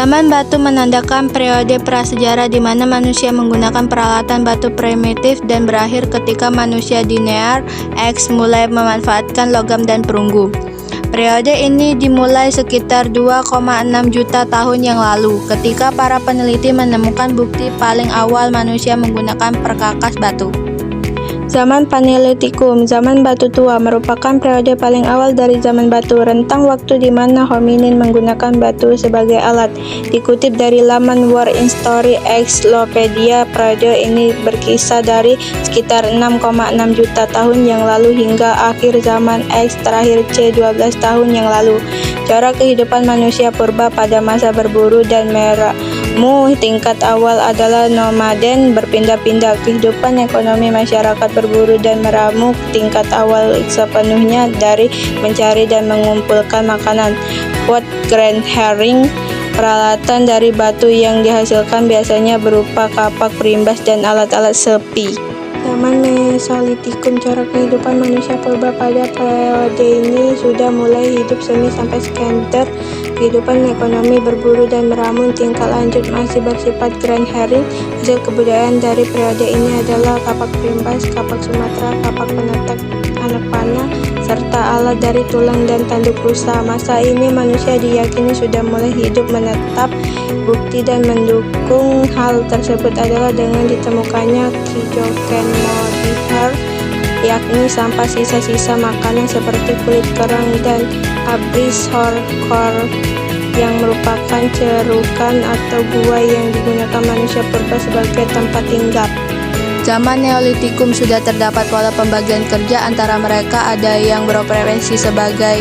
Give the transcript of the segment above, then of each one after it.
Zaman batu menandakan periode prasejarah di mana manusia menggunakan peralatan batu primitif dan berakhir ketika manusia di Near X mulai memanfaatkan logam dan perunggu. Periode ini dimulai sekitar 2,6 juta tahun yang lalu, ketika para peneliti menemukan bukti paling awal manusia menggunakan perkakas batu. Zaman Paleolitikum, zaman batu tua, merupakan periode paling awal dari zaman batu, rentang waktu di mana hominin menggunakan batu sebagai alat. Dikutip dari laman War in Story Encyclopedia, periode ini berkisar dari sekitar 6,6 juta tahun yang lalu hingga akhir zaman X terakhir C 12 tahun yang lalu. Corak kehidupan manusia purba pada masa berburu dan meramu tingkat awal adalah nomaden, berpindah-pindah. Kehidupan ekonomi masyarakat berburu dan meramu tingkat awal sepenuhnya dari mencari dan mengumpulkan makanan. Pot Grand Herring, peralatan dari batu yang dihasilkan biasanya berupa kapak perimbas dan alat-alat sepi. Zaman Mesolitikum, corak kehidupan manusia purba pada periode ini sudah mulai hidup semi sampai sekunder. Kehidupan ekonomi berburu dan meramu tingkat lanjut masih bersifat Grand Herring. Hasil kebudayaan dari periode ini adalah kapak perimbas, kapak Sumatera, kapak penetek anak panah, serta alat dari tulang dan tanduk rusa. Masa ini manusia diyakini sudah mulai hidup menetap. Bukti dan mendukung hal tersebut adalah dengan ditemukannya Kygoken modifier, yakni sampah sisa-sisa makanan seperti kulit kerang dan abris horkor yang merupakan cerukan atau gua yang digunakan manusia purba sebagai tempat tinggal. Zaman Neolitikum sudah terdapat pola pembagian kerja antara mereka, ada yang berprofesi sebagai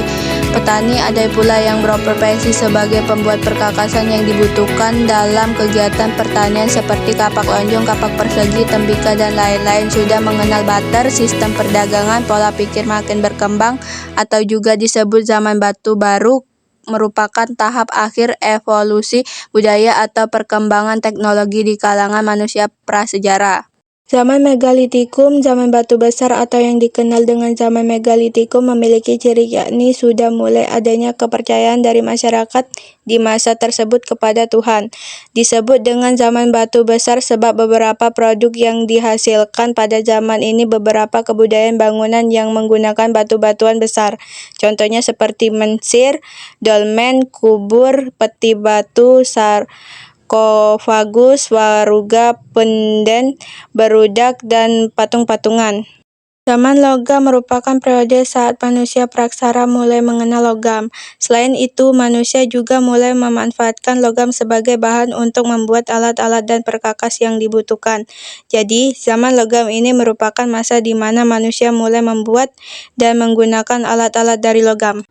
petani, ada pula yang berprofesi sebagai pembuat perkakasan yang dibutuhkan dalam kegiatan pertanian seperti kapak lonjong, kapak persegi, tembikar, dan lain-lain. Sudah mengenal barter, sistem perdagangan, pola pikir makin berkembang, atau juga disebut zaman batu baru, merupakan tahap akhir evolusi budaya atau perkembangan teknologi di kalangan manusia prasejarah. Zaman Megalitikum, zaman batu besar atau yang dikenal dengan zaman Megalitikum memiliki ciri yakni sudah mulai adanya kepercayaan dari masyarakat di masa tersebut kepada Tuhan. Disebut dengan zaman batu besar sebab beberapa produk yang dihasilkan pada zaman ini beberapa kebudayaan bangunan yang menggunakan batu-batuan besar. Contohnya seperti mensir, dolmen, kubur, peti batu, sarkofagus, waruga, penden, berudak, dan patung-patungan. Zaman logam merupakan periode saat manusia praksara mulai mengenal logam. Selain itu, manusia juga mulai memanfaatkan logam sebagai bahan untuk membuat alat-alat dan perkakas yang dibutuhkan. Jadi, zaman logam ini merupakan masa di mana manusia mulai membuat dan menggunakan alat-alat dari logam.